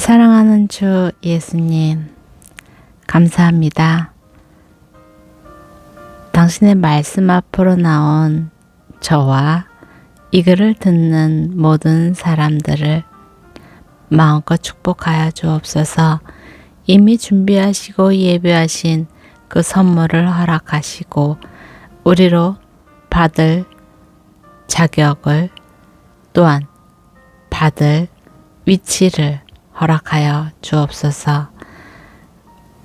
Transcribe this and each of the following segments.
사랑하는 주 예수님, 감사합니다. 당신의 말씀 앞으로 나온 저와 이 글을 듣는 모든 사람들을 마음껏 축복하여 주옵소서. 이미 준비하시고 예배하신 그 선물을 허락하시고 우리로 받을 자격을 또한 받을 위치를 허락하여 주옵소서.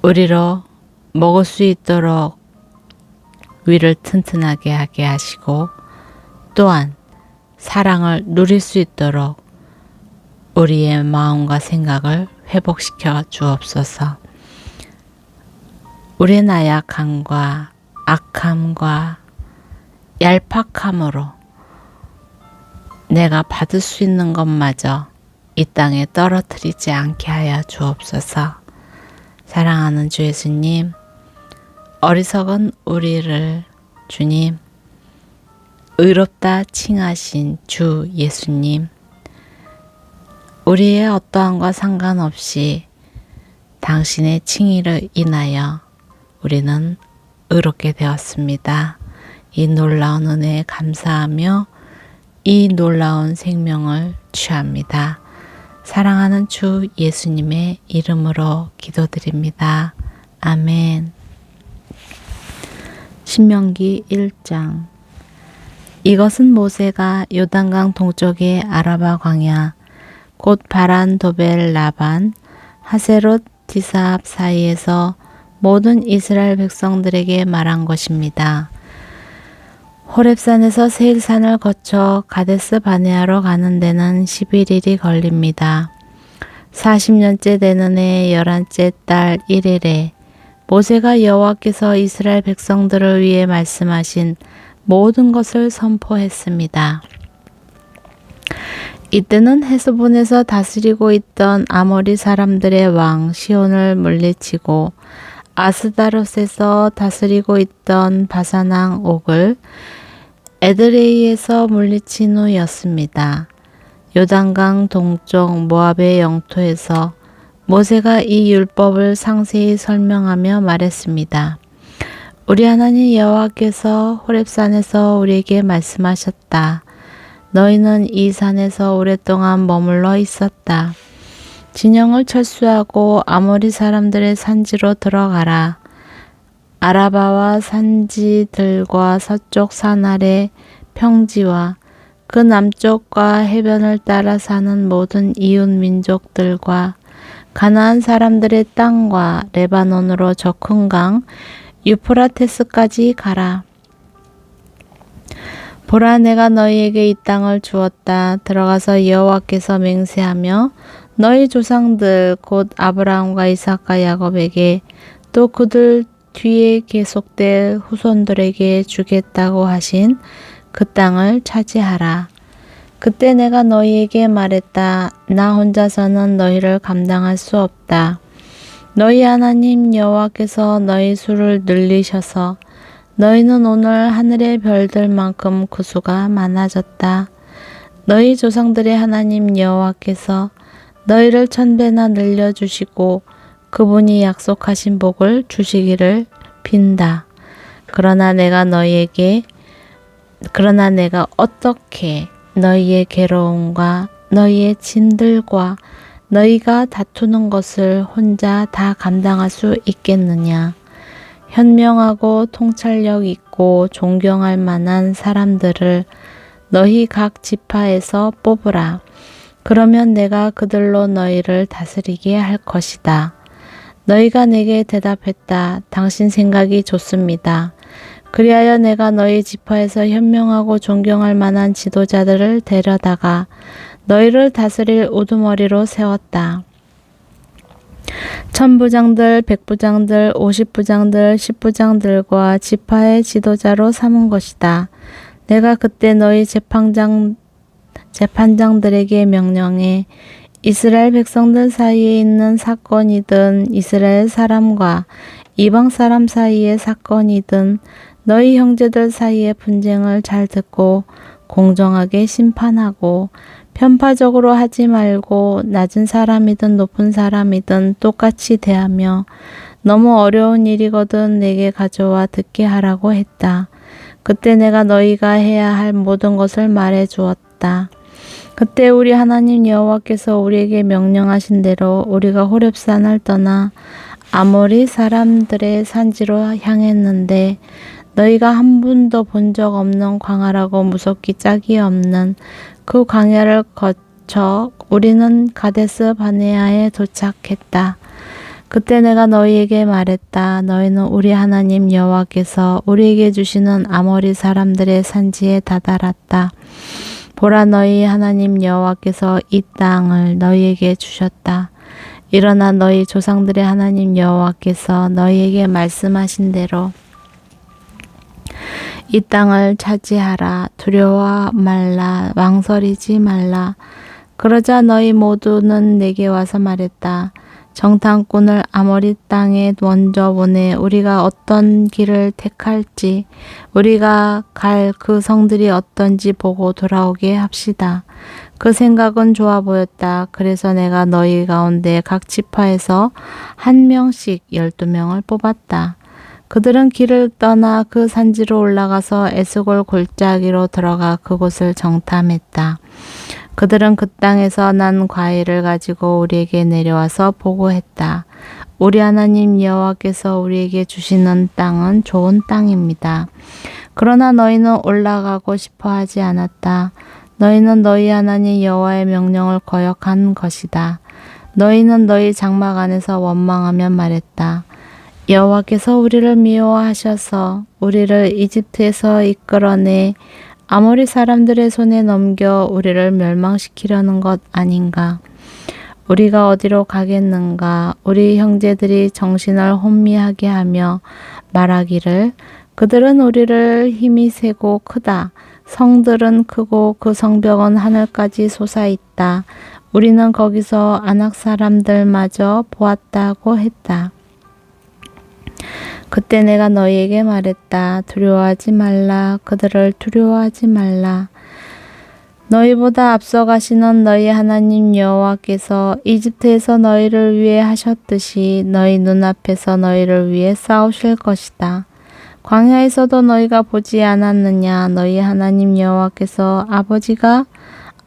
우리로 먹을 수 있도록 위를 튼튼하게 하게 하시고 또한 사랑을 누릴 수 있도록 우리의 마음과 생각을 회복시켜 주옵소서. 우리의 나약함과 악함과 얄팍함으로 내가 받을 수 있는 것마저 이 땅에 떨어뜨리지 않게 하여 주옵소서. 사랑하는 주 예수님, 어리석은 우리를 주님, 의롭다 칭하신 주 예수님, 우리의 어떠함과 상관없이 당신의 칭의를 인하여 우리는 의롭게 되었습니다. 이 놀라운 은혜에 감사하며 이 놀라운 생명을 취합니다. 사랑하는 주 예수님의 이름으로 기도드립니다. 아멘. 신명기 1장. 이것은 모세가 요단강 동쪽의 아라바 광야 곧 바란 도벨 라반 하세롯 디사압 사이에서 모든 이스라엘 백성들에게 말한 것입니다. 호렙산에서 세일산을 거쳐 가데스 바네아로 가는 데는 11일이 걸립니다. 40년째 되는 해 11째 달 1일에 모세가 여호와께서 이스라엘 백성들을 위해 말씀하신 모든 것을 선포했습니다. 이때는 헤스본에서 다스리고 있던 아모리 사람들의 왕 시온을 물리치고 아스다롯에서 다스리고 있던 바산왕 옥을 에드레이에서 물리친 후였습니다. 요단강 동쪽 모압의 영토에서 모세가 이 율법을 상세히 설명하며 말했습니다. 우리 하나님 여호와께서 호렙산에서 우리에게 말씀하셨다. 너희는 이 산에서 오랫동안 머물러 있었다. 진영을 철수하고 아모리 사람들의 산지로 들어가라. 아라바와 산지들과 서쪽 산 아래 평지와 그 남쪽과 해변을 따라 사는 모든 이웃 민족들과 가나안 사람들의 땅과 레바논으로 저 큰 강 유프라테스까지 가라. 보라, 내가 너희에게 이 땅을 주었다. 들어가서 여호와께서 맹세하며 너희 조상들 곧 아브라함과 이삭과 야곱에게 또 그들 뒤에 계속될 후손들에게 주겠다고 하신 그 땅을 차지하라. 그때 내가 너희에게 말했다. 나 혼자서는 너희를 감당할 수 없다. 너희 하나님 여호와께서 너희 수를 늘리셔서 너희는 오늘 하늘의 별들만큼 그 수가 많아졌다. 너희 조상들의 하나님 여호와께서 너희를 1000배나 늘려주시고 그분이 약속하신 복을 주시기를 빈다. 그러나 내가 어떻게 너희의 괴로움과 너희의 짐들과 너희가 다투는 것을 혼자 다 감당할 수 있겠느냐? 현명하고 통찰력 있고 존경할 만한 사람들을 너희 각 지파에서 뽑으라. 그러면 내가 그들로 너희를 다스리게 할 것이다. 너희가 내게 대답했다. 당신 생각이 좋습니다. 그리하여 내가 너희 지파에서 현명하고 존경할 만한 지도자들을 데려다가 너희를 다스릴 우두머리로 세웠다. 1000부장들, 100부장들, 50부장들, 10부장들과 지파의 지도자로 삼은 것이다. 내가 그때 너희 재판장들에게 명령해 이스라엘 백성들 사이에 있는 사건이든 이스라엘 사람과 이방 사람 사이의 사건이든 너희 형제들 사이의 분쟁을 잘 듣고 공정하게 심판하고 편파적으로 하지 말고 낮은 사람이든 높은 사람이든 똑같이 대하며 너무 어려운 일이거든 내게 가져와 듣게 하라고 했다. 그때 내가 너희가 해야 할 모든 것을 말해 주었다. 그때 우리 하나님 여호와께서 우리에게 명령하신 대로 우리가 호렙산을 떠나 아모리 사람들의 산지로 향했는데 너희가 한 번도 본 적 없는 광야라고 무섭기 짝이 없는 그 광야를 거쳐 우리는 가데스 바네아에 도착했다. 그때 내가 너희에게 말했다. 너희는 우리 하나님 여호와께서 우리에게 주시는 아모리 사람들의 산지에 다다랐다. 보라 너희 하나님 여호와께서 이 땅을 너희에게 주셨다. 일어나 너희 조상들의 하나님 여호와께서 너희에게 말씀하신 대로 이 땅을 차지하라. 두려워 말라. 망설이지 말라. 그러자 너희 모두는 내게 와서 말했다. 정탐꾼을 아모리 땅에 먼저 보내 우리가 어떤 길을 택할지 우리가 갈 그 성들이 어떤지 보고 돌아오게 합시다. 그 생각은 좋아 보였다. 그래서 내가 너희 가운데 각 지파에서 한 명씩 12명을 뽑았다. 그들은 길을 떠나 그 산지로 올라가서 에스골 골짜기로 들어가 그곳을 정탐했다. 그들은 그 땅에서 난 과일을 가지고 우리에게 내려와서 보고했다. 우리 하나님 여호와께서 우리에게 주시는 땅은 좋은 땅입니다. 그러나 너희는 올라가고 싶어 하지 않았다. 너희는 너희 하나님 여호와의 명령을 거역한 것이다. 너희는 너희 장막 안에서 원망하며 말했다. 여호와께서 우리를 미워하셔서 우리를 이집트에서 이끌어내 아모리 사람들의 손에 넘겨 우리를 멸망시키려는 것 아닌가? 우리가 어디로 가겠는가? 우리 형제들이 정신을 혼미하게 하며 말하기를 그들은 우리를 힘이 세고 크다. 성들은 크고 그 성벽은 하늘까지 솟아있다. 우리는 거기서 아낙 사람들마저 보았다고 했다. 그때 내가 너희에게 말했다. 두려워하지 말라. 그들을 두려워하지 말라. 너희보다 앞서가시는 너희 하나님 여호와께서 이집트에서 너희를 위해 하셨듯이 너희 눈앞에서 너희를 위해 싸우실 것이다. 광야에서도 너희가 보지 않았느냐? 너희 하나님 여호와께서 아버지가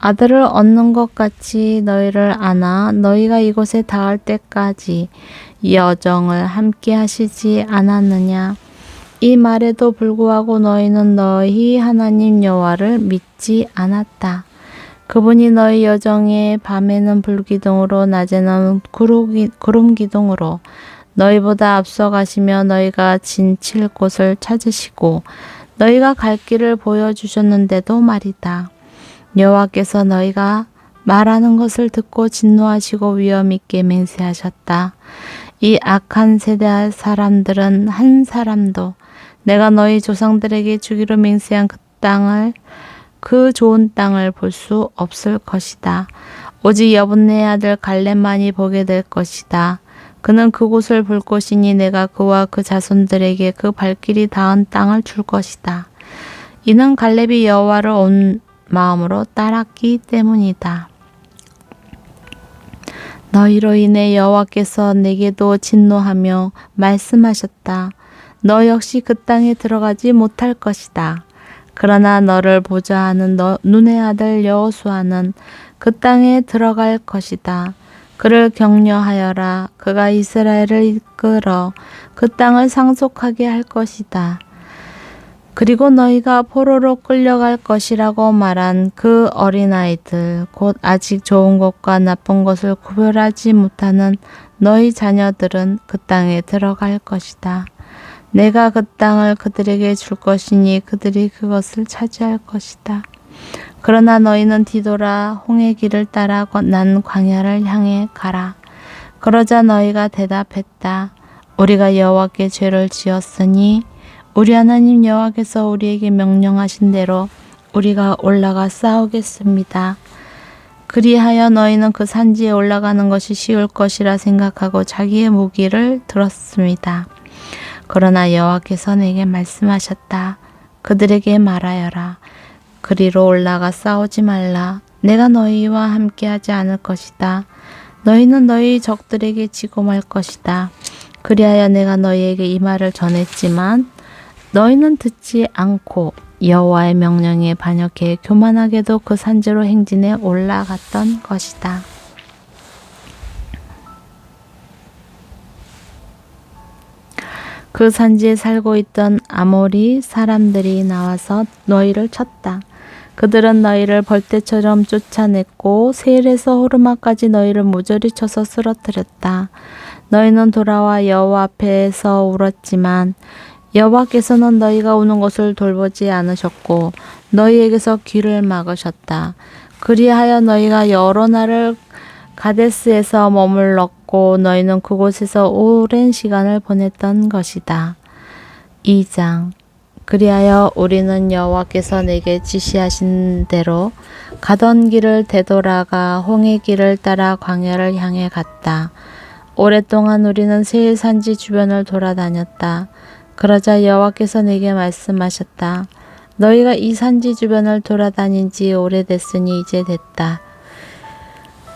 아들을 얻는 것 같이 너희를 안아 너희가 이곳에 닿을 때까지 여정을 함께 하시지 않았느냐? 이 말에도 불구하고 너희는 너희 하나님 여호와를 믿지 않았다. 그분이 너희 여정에 밤에는 불기둥으로 낮에는 구름 기둥으로 너희보다 앞서 가시며 너희가 진칠 곳을 찾으시고 너희가 갈 길을 보여주셨는데도 말이다. 여호와께서 너희가 말하는 것을 듣고 진노하시고 위엄 있게 맹세하셨다. 이 악한 세대 사람들은 한 사람도 내가 너희 조상들에게 주기로 맹세한 그 좋은 땅을 볼 수 없을 것이다. 오직 여분네 아들 갈렙만이 보게 될 것이다. 그는 그곳을 볼 것이니 내가 그와 그 자손들에게 그 발길이 닿은 땅을 줄 것이다. 이는 갈렙이 여호와를 온 마음으로 따랐기 때문이다. 너희로 인해 여호와께서 내게도 진노하며 말씀하셨다. 너 역시 그 땅에 들어가지 못할 것이다. 그러나 너를 보자 하는 눈의 아들 여호수아는 그 땅에 들어갈 것이다. 그를 격려하여라. 그가 이스라엘을 이끌어 그 땅을 상속하게 할 것이다. 그리고 너희가 포로로 끌려갈 것이라고 말한 그 어린아이들, 곧 아직 좋은 것과 나쁜 것을 구별하지 못하는 너희 자녀들은 그 땅에 들어갈 것이다. 내가 그 땅을 그들에게 줄 것이니 그들이 그것을 차지할 것이다. 그러나 너희는 뒤돌아 홍해 길을 따라 난 광야를 향해 가라. 그러자 너희가 대답했다. 우리가 여호와께 죄를 지었으니 우리 하나님 여호와께서 우리에게 명령하신 대로 우리가 올라가 싸우겠습니다. 그리하여 너희는 그 산지에 올라가는 것이 쉬울 것이라 생각하고 자기의 무기를 들었습니다. 그러나 여호와께서 내게 말씀하셨다. 그들에게 말하여라. 그리로 올라가 싸우지 말라. 내가 너희와 함께하지 않을 것이다. 너희는 너희 적들에게 지고 말 것이다. 그리하여 내가 너희에게 이 말을 전했지만 너희는 듣지 않고 여호와의 명령에 반역해 교만하게도 그 산지로 행진해 올라갔던 것이다. 그 산지에 살고 있던 아모리 사람들이 나와서 너희를 쳤다. 그들은 너희를 벌떼처럼 쫓아냈고 세일에서 호르마까지 너희를 모조리 쳐서 쓰러뜨렸다. 너희는 돌아와 여호와 앞에서 울었지만 여호와께서는 너희가 우는 것을 돌보지 않으셨고 너희에게서 귀를 막으셨다. 그리하여 너희가 여러 날을 가데스에서 머물렀고 너희는 그곳에서 오랜 시간을 보냈던 것이다. 2장. 그리하여 우리는 여호와께서 내게 지시하신 대로 가던 길을 되돌아가 홍해 길을 따라 광야를 향해 갔다. 오랫동안 우리는 세일 산지 주변을 돌아다녔다. 그러자 여호와께서 내게 말씀하셨다. 너희가 이 산지 주변을 돌아다닌 지 오래됐으니 이제 됐다.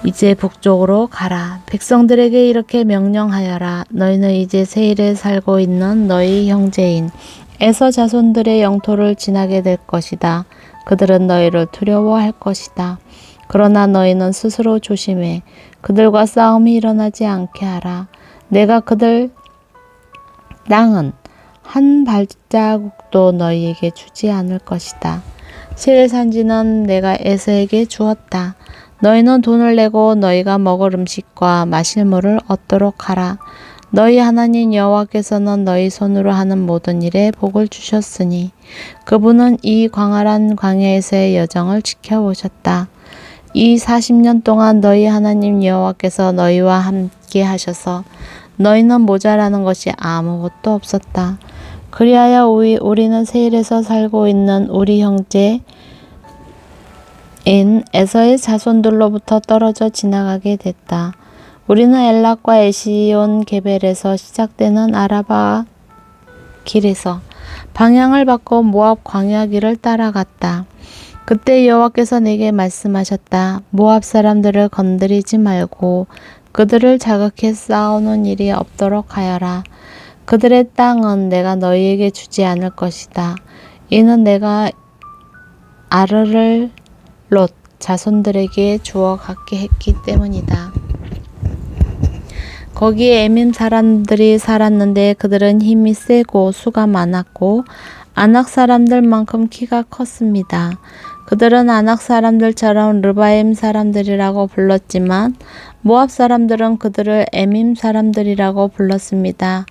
이제 북쪽으로 가라. 백성들에게 이렇게 명령하여라. 너희는 이제 세일에 살고 있는 너희 형제인 에서 자손들의 영토를 지나게 될 것이다. 그들은 너희를 두려워할 것이다. 그러나 너희는 스스로 조심해. 그들과 싸움이 일어나지 않게 하라. 내가 그들 땅은 한 발자국도 너희에게 주지 않을 것이다. 세일 산지는 내가 에서에게 주었다. 너희는 돈을 내고 너희가 먹을 음식과 마실 물을 얻도록 하라. 너희 하나님 여호와께서는 너희 손으로 하는 모든 일에 복을 주셨으니 그분은 이 광활한 광야에서의 여정을 지켜오셨다. 이 40년 동안 너희 하나님 여호와께서 너희와 함께 하셔서 너희는 모자라는 것이 아무것도 없었다. 그리하여 우리는 세일에서 살고 있는 우리 형제인 에서의 자손들로부터 떨어져 지나가게 됐다. 우리는 엘락과 에시온 게벨에서 시작되는 아라바 길에서 방향을 바꿔 모압 광야 길을 따라갔다. 그때 여호와께서 내게 말씀하셨다. 모압 사람들을 건드리지 말고 그들을 자극해 싸우는 일이 없도록 하여라. 그들의 땅은 내가 너희에게 주지 않을 것이다. 이는 내가 아르를 롯 자손들에게 주어 갖게 했기 때문이다. 거기에 에밈 사람들이 살았는데 그들은 힘이 세고 수가 많았고 아낙 사람들만큼 키가 컸습니다. 그들은 아낙 사람들처럼 르바임 사람들이라고 불렀지만 모압 사람들은 그들을 에밈 사람들이라고 불렀습니다.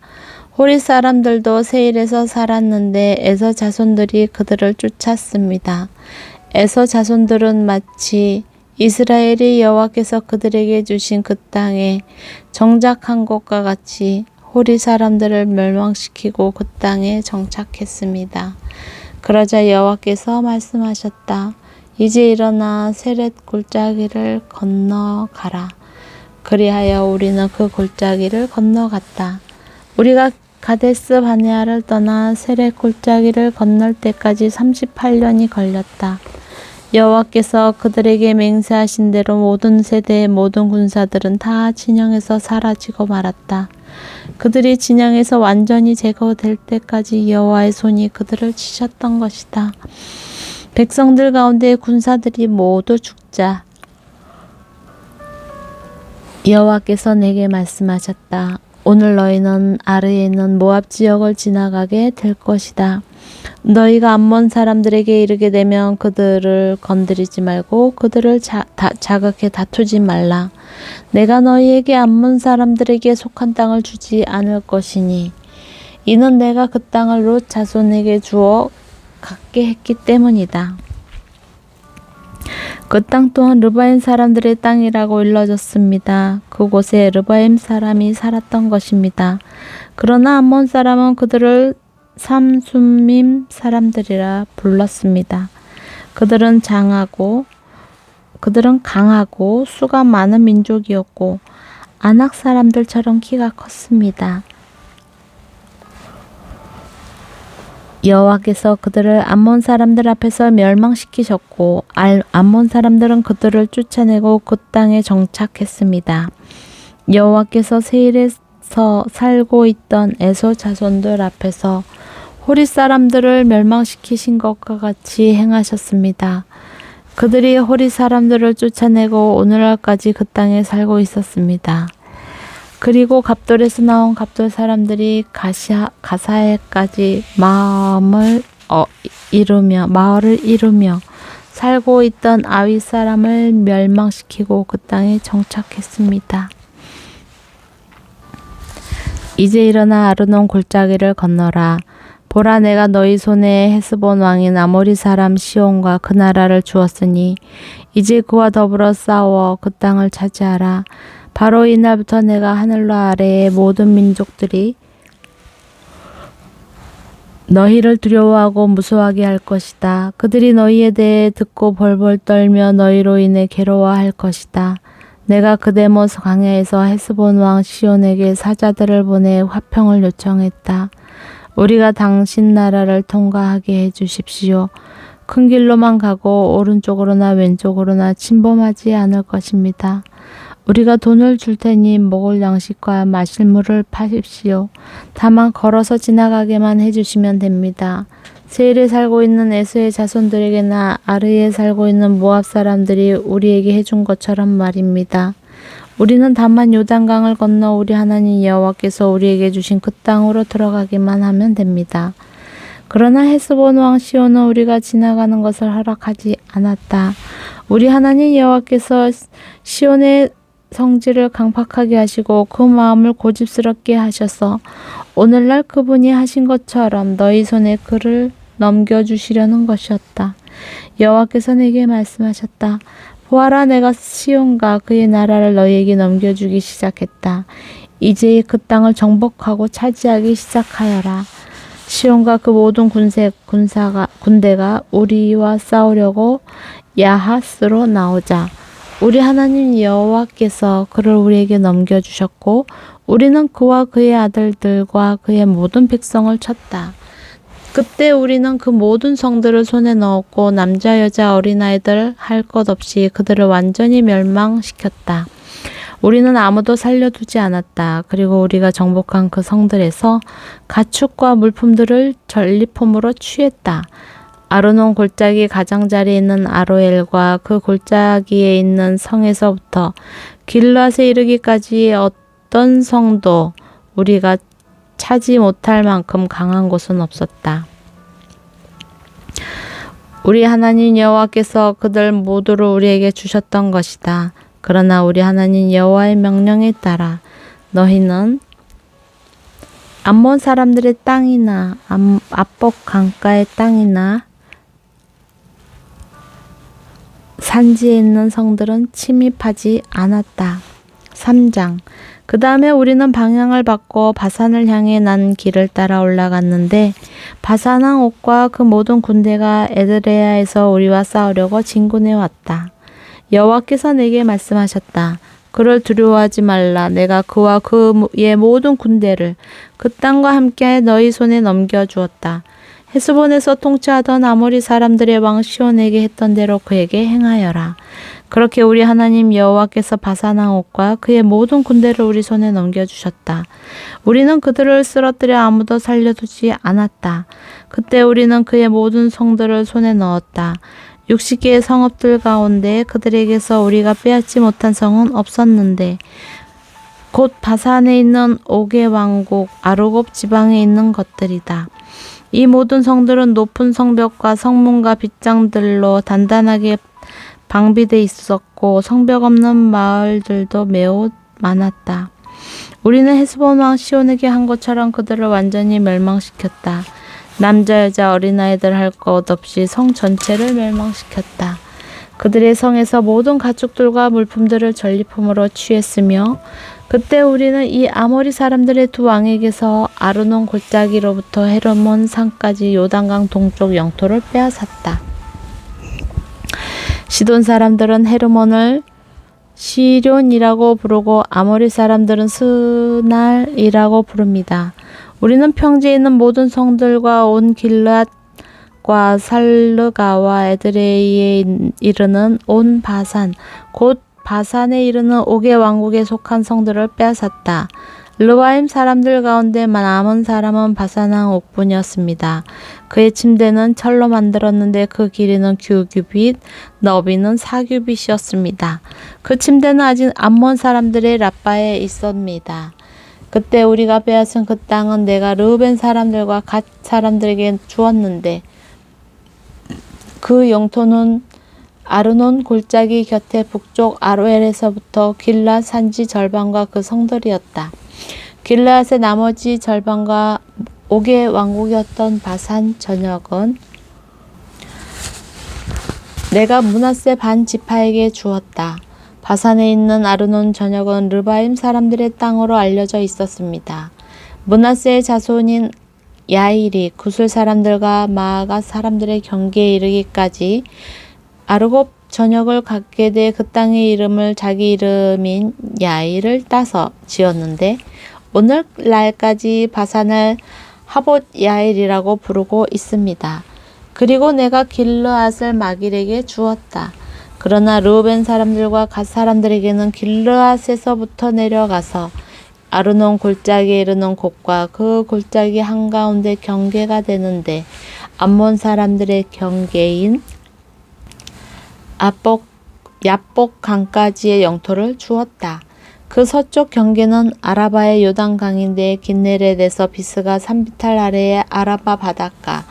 호리 사람들도 세일에서 살았는데 에서 자손들이 그들을 쫓았습니다. 에서 자손들은 마치 이스라엘이 여호와께서 그들에게 주신 그 땅에 정착한 것과 같이 호리 사람들을 멸망시키고 그 땅에 정착했습니다. 그러자 여호와께서 말씀하셨다. 이제 일어나 세렛 골짜기를 건너가라. 그리하여 우리는 그 골짜기를 건너갔다. 우리가 가데스 바네아를 떠나 세렛 골짜기를 건널 때까지 38년이 걸렸다. 여호와께서 그들에게 맹세하신 대로 모든 세대의 모든 군사들은 다 진영에서 사라지고 말았다. 그들이 진영에서 완전히 제거될 때까지 여호와의 손이 그들을 치셨던 것이다. 백성들 가운데 군사들이 모두 죽자 여호와께서 내게 말씀하셨다. 오늘 너희는 아르에 있는 모압 지역을 지나가게 될 것이다. 너희가 암몬 사람들에게 이르게 되면 그들을 건드리지 말고 그들을 자극해 다투지 말라. 내가 너희에게 암몬 사람들에게 속한 땅을 주지 않을 것이니 이는 내가 그 땅을 롯 자손에게 주어 갖게 했기 때문이다. 그 땅 또한 르바임 사람들의 땅이라고 일러졌습니다. 그곳에 르바임 사람이 살았던 것입니다. 그러나 암몬 사람은 그들을 삼순밈 사람들이라 불렀습니다. 그들은 강하고 수가 많은 민족이었고 아낙 사람들처럼 키가 컸습니다. 여호와께서 그들을 암몬 사람들 앞에서 멸망시키셨고 암몬 사람들은 그들을 쫓아내고 그 땅에 정착했습니다. 여호와께서 세일에서 살고 있던 에서 자손들 앞에서 호리 사람들을 멸망시키신 것과 같이 행하셨습니다. 그들이 호리 사람들을 쫓아내고 오늘날까지 그 땅에 살고 있었습니다. 그리고 갑돌에서 나온 갑돌 사람들이 가사에까지 마을을 이루며 살고 있던 아위 사람을 멸망시키고 그 땅에 정착했습니다. 이제 일어나 아르논 골짜기를 건너라. 보라, 내가 너희 손에 헤스본 왕인 아모리 사람 시온과 그 나라를 주었으니 이제 그와 더불어 싸워 그 땅을 차지하라. 바로 이날부터 내가 하늘로 아래의 모든 민족들이 너희를 두려워하고 무서워하게 할 것이다. 그들이 너희에 대해 듣고 벌벌 떨며 너희로 인해 괴로워할 것이다. 내가 그데모스 광야에서 헤스본 왕 시온에게 사자들을 보내 화평을 요청했다. 우리가 당신 나라를 통과하게 해주십시오. 큰 길로만 가고 오른쪽으로나 왼쪽으로나 침범하지 않을 것입니다. 우리가 돈을 줄 테니 먹을 양식과 마실 물을 파십시오. 다만 걸어서 지나가게만 해주시면 됩니다. 세일에 살고 있는 에서의 자손들에게나 아르에 살고 있는 모압 사람들이 우리에게 해준 것처럼 말입니다. 우리는 다만 요단강을 건너 우리 하나님 여호와께서 우리에게 주신 그 땅으로 들어가기만 하면 됩니다. 그러나 헤스본 왕 시온은 우리가 지나가는 것을 허락하지 않았다. 우리 하나님 여호와께서 시온의 성질을 강팍하게 하시고 그 마음을 고집스럽게 하셔서 오늘날 그분이 하신 것처럼 너희 손에 그를 넘겨주시려는 것이었다. 여호와께서 내게 말씀하셨다. 보아라, 내가 시온과 그의 나라를 너희에게 넘겨주기 시작했다. 이제 그 땅을 정복하고 차지하기 시작하여라. 시온과 그 모든 군대가 우리와 싸우려고 야하스로 나오자. 우리 하나님 여호와께서 그를 우리에게 넘겨주셨고 우리는 그와 그의 아들들과 그의 모든 백성을 쳤다. 그때 우리는 그 모든 성들을 손에 넣었고 남자 여자 어린아이들 할 것 없이 그들을 완전히 멸망시켰다. 우리는 아무도 살려두지 않았다. 그리고 우리가 정복한 그 성들에서 가축과 물품들을 전리품으로 취했다. 아르논 골짜기 가장자리에 있는 아로엘과 그 골짜기에 있는 성에서부터 길앗에 이르기까지 어떤 성도 우리가 차지 못할 만큼 강한 곳은 없었다. 우리 하나님 여호와께서 그들 모두를 우리에게 주셨던 것이다. 그러나 우리 하나님 여호와의 명령에 따라 너희는 암몬 사람들의 땅이나 압복 강가의 땅이나 산지에 있는 성들은 침입하지 않았다. 3장. 그 다음에 우리는 방향을 바꿔 바산을 향해 난 길을 따라 올라갔는데 바산 왕 옥과 그 모든 군대가 에드레아에서 우리와 싸우려고 진군해 왔다. 여호와께서 내게 말씀하셨다. 그를 두려워하지 말라. 내가 그와 그의 모든 군대를 그 땅과 함께 너희 손에 넘겨주었다. 헤스본에서 통치하던 아모리 사람들의 왕 시온에게 했던 대로 그에게 행하여라. 그렇게 우리 하나님 여호와께서 바산 왕 옥과 그의 모든 군대를 우리 손에 넘겨주셨다. 우리는 그들을 쓰러뜨려 아무도 살려두지 않았다. 그때 우리는 그의 모든 성들을 손에 넣었다. 60개의 성읍들 가운데 그들에게서 우리가 빼앗지 못한 성은 없었는데 곧 바산에 있는 옥의 왕국 아르곱 지방에 있는 것들이다. 이 모든 성들은 높은 성벽과 성문과 빗장들로 단단하게 방비돼 있었고 성벽 없는 마을들도 매우 많았다. 우리는 헤스본 왕 시온에게 한 것처럼 그들을 완전히 멸망시켰다. 남자 여자 어린아이들 할 것 없이 성 전체를 멸망시켰다. 그들의 성에서 모든 가축들과 물품들을 전리품으로 취했으며 그때 우리는 이 아모리 사람들의 두 왕에게서 아르논 골짜기로부터 헤르몬 산까지 요단강 동쪽 영토를 빼앗았다. 시돈 사람들은 헤르몬을 시련이라고 부르고 아모리 사람들은 스날이라고 부릅니다. 우리는 평지에 있는 모든 성들과 온 길앗과 살르가와 에드레이에 이르는 온 바산 곧 바산에 이르는 옥의 왕국에 속한 성들을 빼앗았다. 르바임 사람들 가운데 남은 사람은 바산왕 옥뿐이었습니다. 그의 침대는 철로 만들었는데 그 길이는 9규빗, 너비는 4규빗이었습니다. 그 침대는 아직 암몬 사람들의 라빠에 있습니다. 그때 우리가 빼앗은 그 땅은 내가 르우벤 사람들과 갓 사람들에게 주었는데 그 영토는 아르논 골짜기 곁에 북쪽 아로엘에서부터 길앗 산지 절반과 그 성들이었다. 길앗의 나머지 절반과 옥의 왕국이었던 바산 전역은 내가 므낫세 반 지파에게 주었다. 바산에 있는 아르논 전역은 르바임 사람들의 땅으로 알려져 있었습니다. 므낫세의 자손인 야일이 구슬 사람들과 마아가 사람들의 경계에 이르기까지 아르곱 전역을 갖게 돼 그 땅의 이름을 자기 이름인 야일을 따서 지었는데 오늘날까지 바산을 하봇 야일이라고 부르고 있습니다. 그리고 내가 길르앗을 마길에게 주었다. 그러나 르우벤 사람들과 갓 사람들에게는 길르앗에서부터 내려가서 아르논 골짜기에 이르는 곳과 그 골짜기 한가운데 경계가 되는데 암몬 사람들의 경계인 야복 강까지의 영토를 주었다. 그 서쪽 경계는 아라바의 요단강인데 긴네렛에서 비스가 산비탈 아래의 아라바 바닷가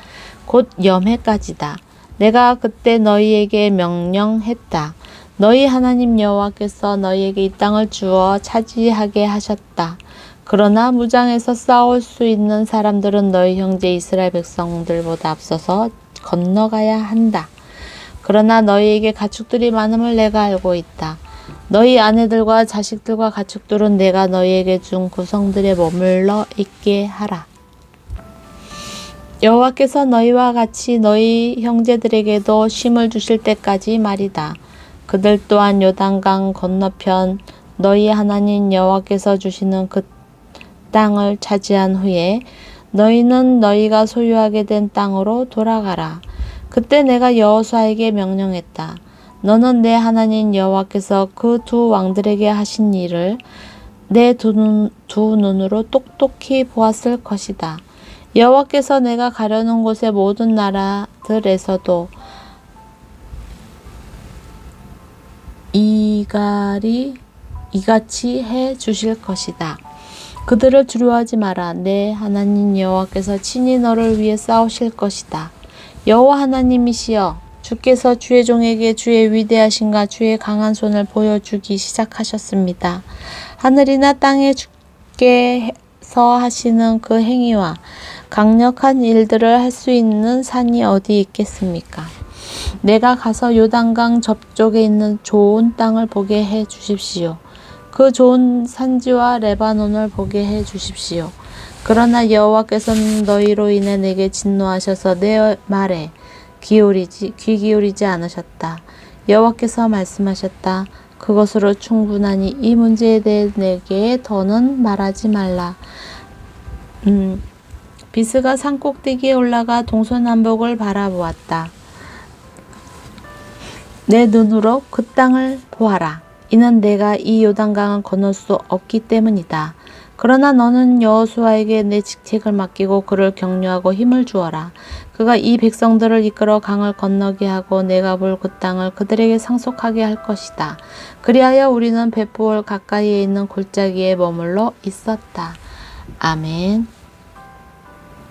곧 염해까지다. 내가 그때 너희에게 명령했다. 너희 하나님 여호와께서 너희에게 이 땅을 주어 차지하게 하셨다. 그러나 무장해서 싸울 수 있는 사람들은 너희 형제 이스라엘 백성들보다 앞서서 건너가야 한다. 그러나 너희에게 가축들이 많음을 내가 알고 있다. 너희 아내들과 자식들과 가축들은 내가 너희에게 준 구성들에 머물러 있게 하라. 여호와께서 너희와 같이 너희 형제들에게도 쉼을 주실 때까지 말이다. 그들 또한 요단강 건너편 너희 하나님 여호와께서 주시는 그 땅을 차지한 후에 너희는 너희가 소유하게 된 땅으로 돌아가라. 그때 내가 여호수아에게 명령했다. 너는 내 하나님 여호와께서 그 두 왕들에게 하신 일을 내 두 눈으로 똑똑히 보았을 것이다. 여호와께서 내가 가려는 곳의 모든 나라들에서도 이같이 해 주실 것이다. 그들을 두려워하지 마라. 내 하나님 여호와께서 친히 너를 위해 싸우실 것이다. 여호와 하나님이시여, 주께서 주의 종에게 주의 위대하신가 주의 강한 손을 보여주기 시작하셨습니다. 하늘이나 땅에 주께서 하시는 그 행위와 강력한 일들을 할 수 있는 산이 어디 있겠습니까? 내가 가서 요단강 저쪽에 있는 좋은 땅을 보게 해 주십시오. 그 좋은 산지와 레바논을 보게 해 주십시오. 그러나 여호와께서는 너희로 인해 내게 진노하셔서 내 말에 귀 기울이지 않으셨다. 여호와께서 말씀하셨다. 그것으로 충분하니 이 문제에 대해 내게 더는 말하지 말라. 비스가 산 꼭대기에 올라가 동서남북을 바라보았다. 내 눈으로 그 땅을 보아라. 이는 내가 이 요단강을 건널 수 없기 때문이다. 그러나 너는 여호수아에게 내 직책을 맡기고 그를 격려하고 힘을 주어라. 그가 이 백성들을 이끌어 강을 건너게 하고 내가 볼 그 땅을 그들에게 상속하게 할 것이다. 그리하여 우리는 벳부올 가까이에 있는 골짜기에 머물러 있었다. 아멘.